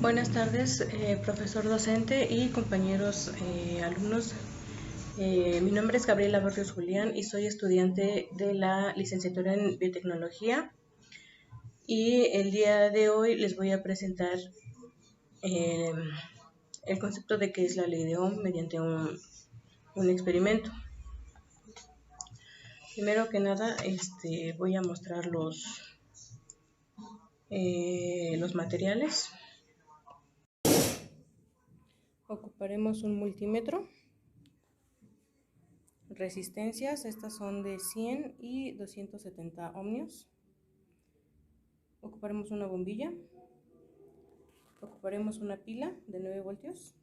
Buenas tardes, profesor docente y compañeros alumnos. Mi nombre es Gabriela Barrios Julián y soy estudiante de la licenciatura en biotecnología. Y el día de hoy les voy a presentar eh, el concepto de qué es la ley de Ohm mediante un experimento. Primero que nada, voy a mostrar los materiales. Ocuparemos un multímetro. Resistencias, estas son de 100 y 270 ohmios. Ocuparemos una bombilla. Ocuparemos una pila de 9 voltios.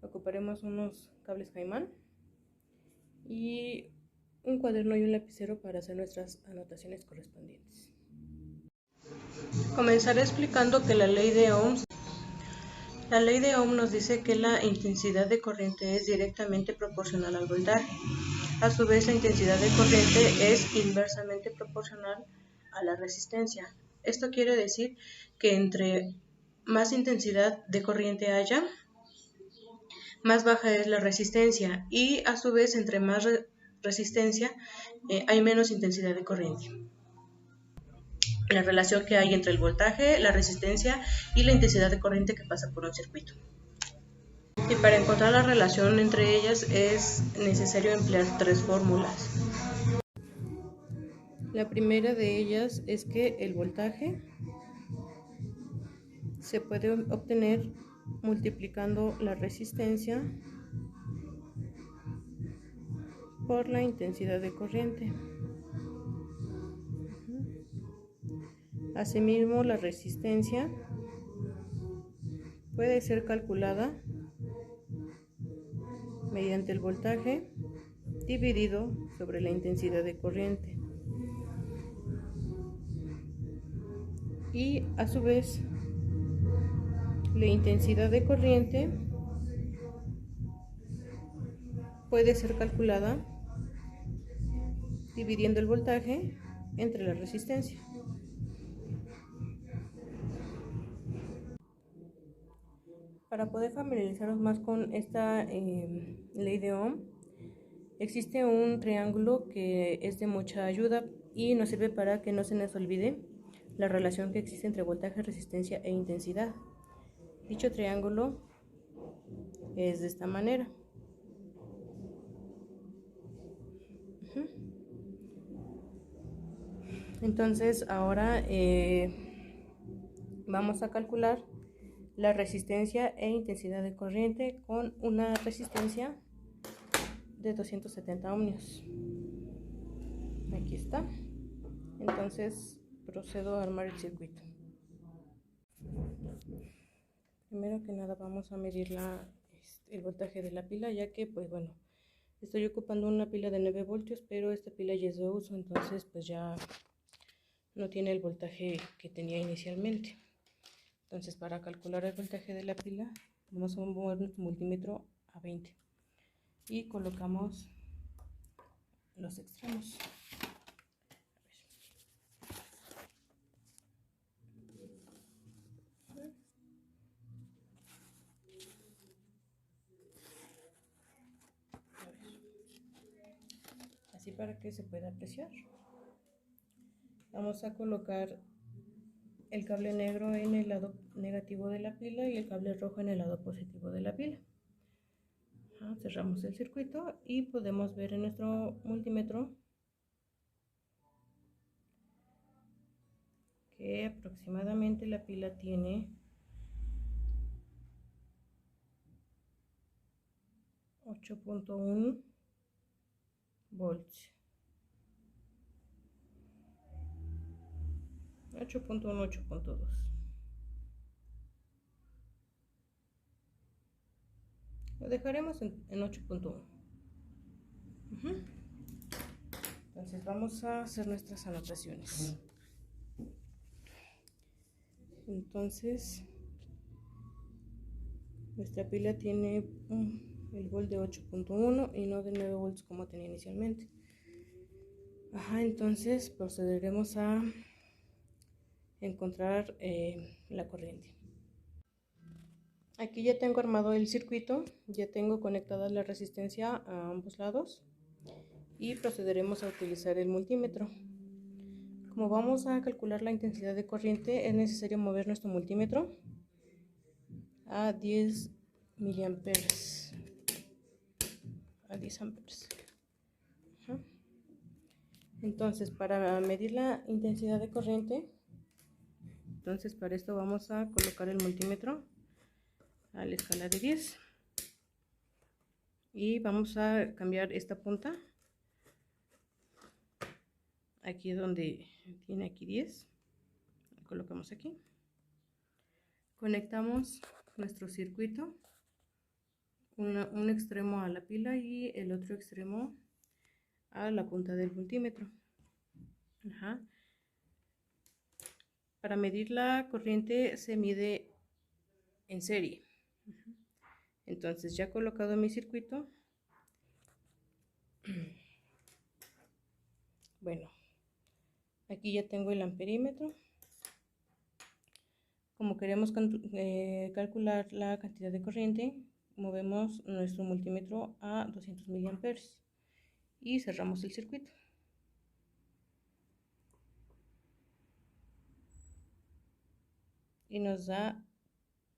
Ocuparemos unos cables Caimán y un cuaderno y un lapicero para hacer nuestras anotaciones correspondientes. Comenzaré explicando que la ley de Ohm nos dice que la intensidad de corriente es directamente proporcional al voltaje. A su vez, la intensidad de corriente es inversamente proporcional a la resistencia. Esto quiere decir que entre más intensidad de corriente haya, más baja es la resistencia, y a su vez entre más resistencia hay menos intensidad de corriente. La relación que hay entre el voltaje, la resistencia y la intensidad de corriente que pasa por un circuito. Y para encontrar la relación entre ellas es necesario emplear tres fórmulas. La primera de ellas es que el voltaje se puede obtener multiplicando la resistencia por la intensidad de corriente. Asimismo, la resistencia puede ser calculada mediante el voltaje dividido sobre la intensidad de corriente. Y a su vez, la intensidad de corriente puede ser calculada dividiendo el voltaje entre la resistencia. Para poder familiarizarnos más con esta ley de Ohm, existe un triángulo que es de mucha ayuda y nos sirve para que no se nos olvide la relación que existe entre voltaje, resistencia e intensidad. Dicho triángulo es de esta manera. Entonces ahora vamos a calcular la resistencia e intensidad de corriente con una resistencia de 270 ohmios. Aquí está. Entonces procedo a armar el circuito. Primero que nada vamos a medir el voltaje de la pila, ya que pues bueno, estoy ocupando una pila de 9 voltios, pero esta pila ya es de uso, entonces pues ya no tiene el voltaje que tenía inicialmente. Entonces, para calcular el voltaje de la pila, vamos a mover nuestro multímetro a 20 y colocamos los extremos. Así para que se pueda apreciar. Vamos a colocar el cable negro en el lado negativo de la pila y el cable rojo en el lado positivo de la pila. Cerramos el circuito y podemos ver en nuestro multímetro que aproximadamente la pila tiene 8.1 volts. 8.1, 8.2. Lo dejaremos en 8.1. Entonces vamos a hacer nuestras anotaciones. Entonces nuestra pila tiene el volt de 8.1 y no de 9 volts como tenía inicialmente. Entonces procederemos a encontrar la corriente. Aquí ya tengo armado el circuito, ya tengo conectada la resistencia a ambos lados y procederemos a utilizar el multímetro. Como vamos a calcular la intensidad de corriente, es necesario mover nuestro multímetro a 10 miliamperes, a 10 amperes. Entonces, para medir la intensidad de corriente, entonces para esto vamos a colocar el multímetro a la escala de 10 y vamos a cambiar esta punta aquí donde tiene aquí 10, lo colocamos aquí, conectamos nuestro circuito, un extremo a la pila y el otro extremo a la punta del multímetro. Para medir la corriente se mide en serie. Entonces, ya colocado mi circuito, bueno, aquí ya tengo el amperímetro. Como queremos calcular la cantidad de corriente, movemos nuestro multímetro a 200 miliamperes y cerramos el circuito. Y nos da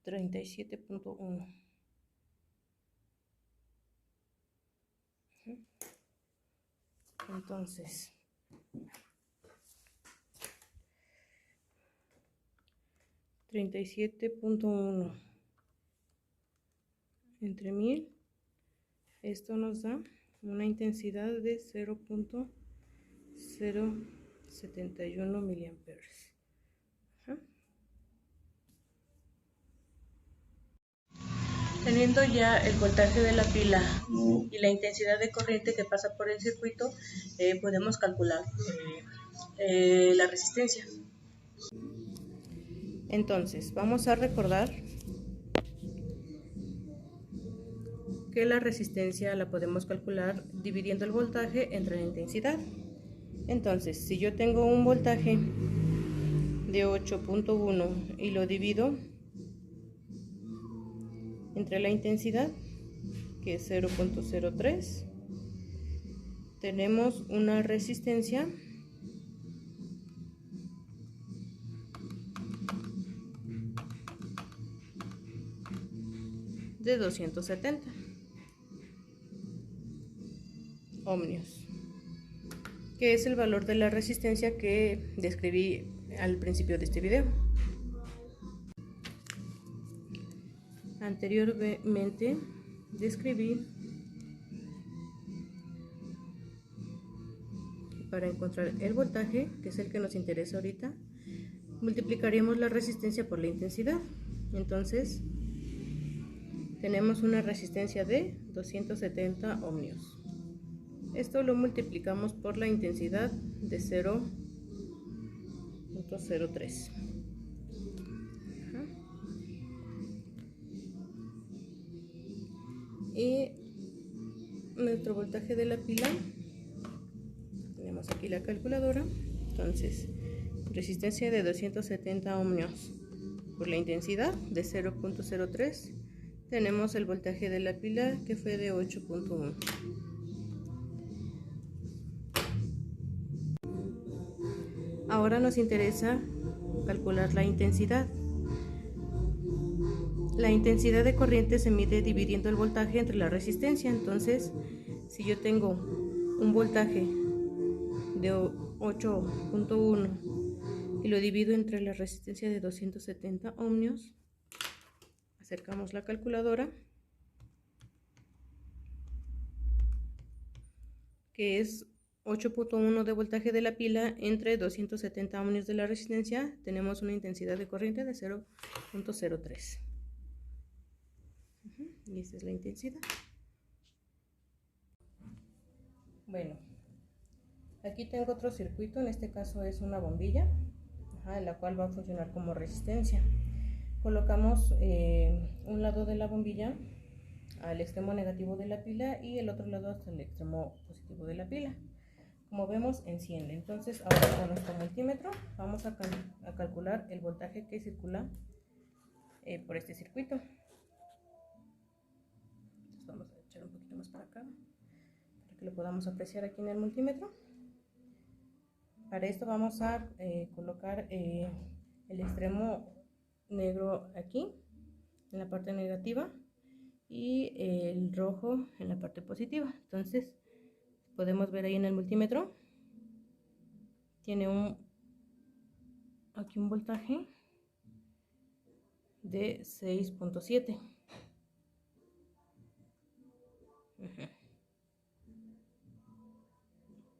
37.1. Entonces, $37.1 entre 1000, esto nos da una intensidad de 0.071 miliamperes. Teniendo ya el voltaje de la pila y la intensidad de corriente que pasa por el circuito, podemos calcular la resistencia. Entonces, vamos a recordar que la resistencia la podemos calcular dividiendo el voltaje entre la intensidad. Entonces, si yo tengo un voltaje de 8.1 y lo divido entre la intensidad, que es 0.03, tenemos una resistencia de 270 ohmios, que es el valor de la resistencia que describí al principio de este video. Anteriormente describí que para encontrar el voltaje, que es el que nos interesa ahorita, multiplicaríamos la resistencia por la intensidad. Entonces tenemos una resistencia de 270 ohmios. Esto lo multiplicamos por la intensidad de 0.03. Y nuestro voltaje de la pila, tenemos aquí la calculadora, entonces resistencia de 270 ohmios por la intensidad de 0.03, tenemos el voltaje de la pila que fue de 8.1. Ahora nos interesa calcular la intensidad. La intensidad de corriente se mide dividiendo el voltaje entre la resistencia. Entonces, si yo tengo un voltaje de 8.1 y lo divido entre la resistencia de 270 ohmios, acercamos la calculadora, que es 8.1 de voltaje de la pila entre 270 ohmios de la resistencia, tenemos una intensidad de corriente de 0.03. Y esta es la intensidad. Bueno, aquí tengo otro circuito, en este caso es una bombilla, la cual va a funcionar como resistencia. Colocamos un lado de la bombilla al extremo negativo de la pila y el otro lado hasta el extremo positivo de la pila. Como vemos, enciende. Entonces, ahora con nuestro multímetro vamos a calcular el voltaje que circula por este circuito. echar un poquito más para acá, para que lo podamos apreciar aquí en el multímetro. Para esto vamos a colocar el extremo negro aquí, en la parte negativa, y el rojo en la parte positiva. Entonces podemos ver ahí en el multímetro, tiene aquí un voltaje de 6.7.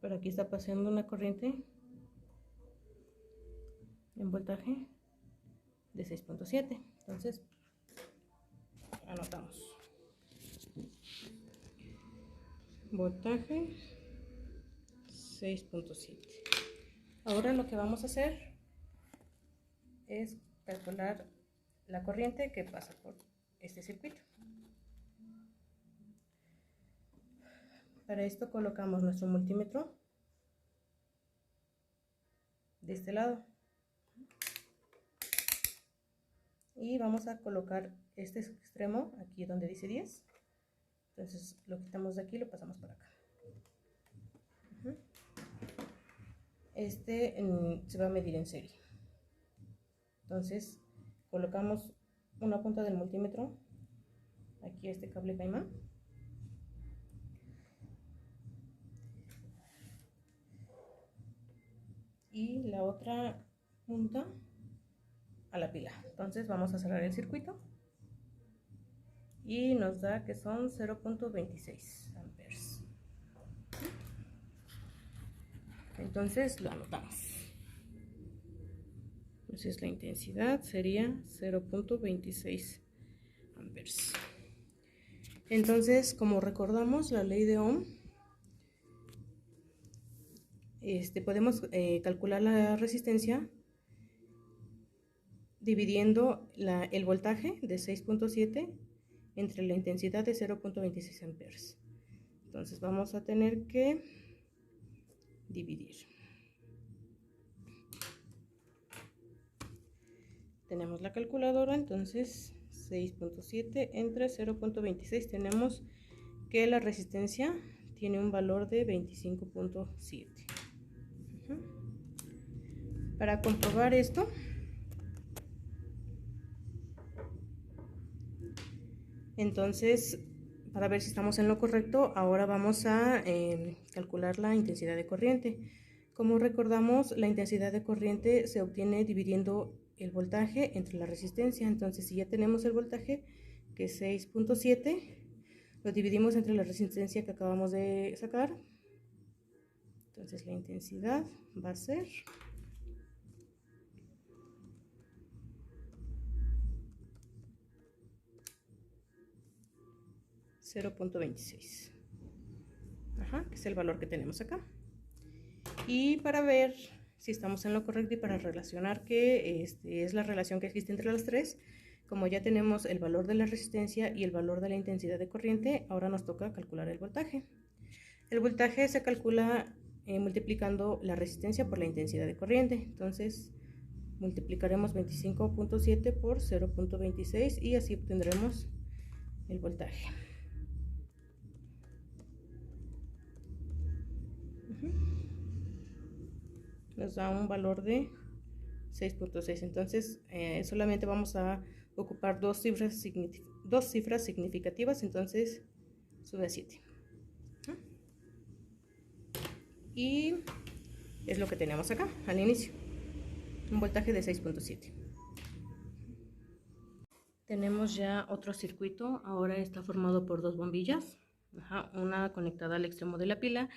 Pero aquí está pasando una corriente en voltaje de 6.7. Entonces anotamos voltaje 6.7. ahora lo que vamos a hacer es calcular la corriente que pasa por este circuito. Para esto colocamos nuestro multímetro de este lado y vamos a colocar este extremo aquí donde dice 10. Entonces lo quitamos de aquí y lo pasamos para acá. Este se va a medir en serie. Entonces colocamos una punta del multímetro aquí a este cable caimán y la otra punta a la pila. Entonces vamos a cerrar el circuito y nos da que son 0.26 amperes. Entonces lo anotamos. Entonces la intensidad sería 0.26 amperes. Entonces, como recordamos la ley de Ohm, podemos calcular la resistencia dividiendo el voltaje de 6.7 entre la intensidad de 0.26 amperes. Entonces vamos a tener que dividir. Tenemos la calculadora, entonces 6.7 entre 0.26, tenemos que la resistencia tiene un valor de 25.7. Para comprobar esto, entonces, para ver si estamos en lo correcto, ahora vamos a calcular la intensidad de corriente. Como recordamos, la intensidad de corriente se obtiene dividiendo el voltaje entre la resistencia. Entonces, si ya tenemos el voltaje, que es 6.7, lo dividimos entre la resistencia que acabamos de sacar. Entonces, la intensidad va a ser 0.26, que es el valor que tenemos acá. Y para ver si estamos en lo correcto y para relacionar que es la relación que existe entre las tres, como ya tenemos el valor de la resistencia y el valor de la intensidad de corriente, ahora nos toca calcular el voltaje. El voltaje se calcula multiplicando la resistencia por la intensidad de corriente. Entonces multiplicaremos 25.7 por 0.26 y así obtendremos el voltaje. Nos da un valor de 6.6. Entonces solamente vamos a ocupar dos cifras significativas, entonces sube a 7. Y es lo que tenemos acá al inicio, un voltaje de 6.7. Tenemos ya otro circuito, ahora está formado por dos bombillas, una conectada al extremo de la pila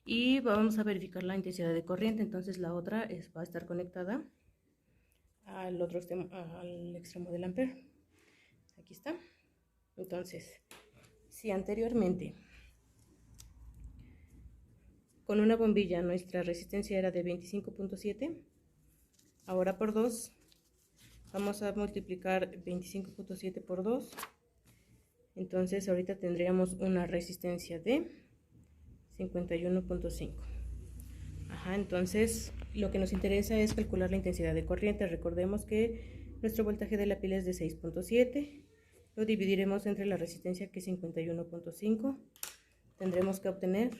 y vamos a verificar la intensidad de corriente. Entonces la otra va a estar conectada al otro extremo, al extremo del ampere. Aquí está. Entonces, si anteriormente con una bombilla nuestra resistencia era de 25.7, ahora por 2 vamos a multiplicar 25.7 por 2. Entonces ahorita tendríamos una resistencia de 51.5. Entonces lo que nos interesa es calcular la intensidad de corriente. Recordemos que nuestro voltaje de la pila es de 6.7, lo dividiremos entre la resistencia, que es 51.5. Tendremos que obtener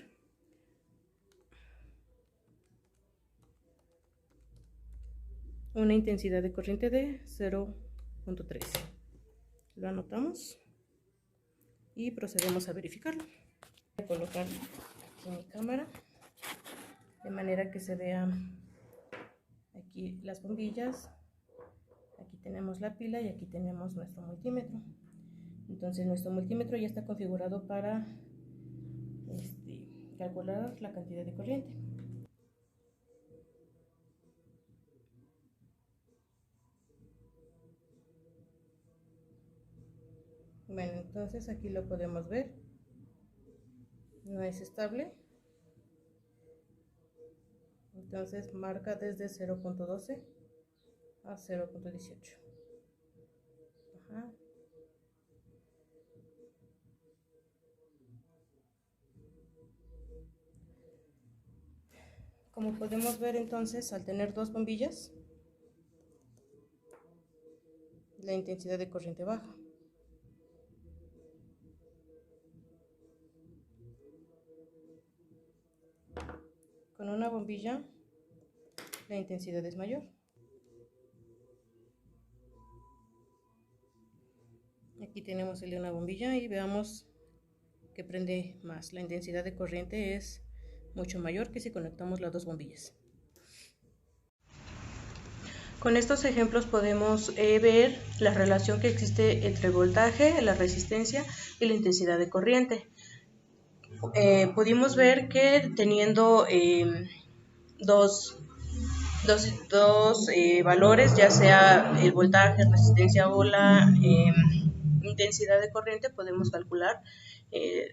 una intensidad de corriente de 0.13. Lo anotamos y procedemos a verificarlo. Voy a colocar aquí mi cámara de manera que se vean aquí las bombillas. Aquí tenemos la pila y aquí tenemos nuestro multímetro. Entonces nuestro multímetro ya está configurado para calcular la cantidad de corriente. Bueno, entonces aquí lo podemos ver. No es estable. Entonces marca desde 0.12 a 0.18. Como podemos ver, entonces, al tener dos bombillas, la intensidad de corriente baja. Con una bombilla, la intensidad es mayor. Aquí tenemos el de una bombilla y veamos que prende más. La intensidad de corriente es mucho mayor que si conectamos las dos bombillas. Con estos ejemplos podemos ver la relación que existe entre el voltaje, la resistencia y la intensidad de corriente. Pudimos ver que teniendo dos valores, ya sea el voltaje, resistencia o la intensidad de corriente, podemos calcular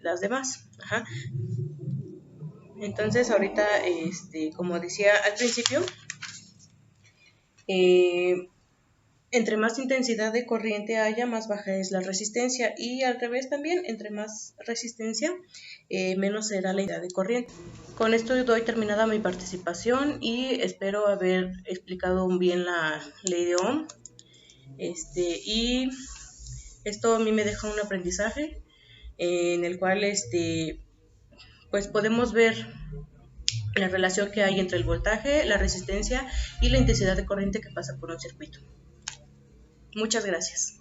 las demás. Entonces ahorita, como decía al principio, entre más intensidad de corriente haya, más baja es la resistencia, y al revés también, entre más resistencia, menos será la intensidad de corriente. Con esto doy terminada mi participación y espero haber explicado bien la ley de Ohm. Y esto a mí me deja un aprendizaje en el cual pues podemos ver la relación que hay entre el voltaje, la resistencia y la intensidad de corriente que pasa por un circuito. Muchas gracias.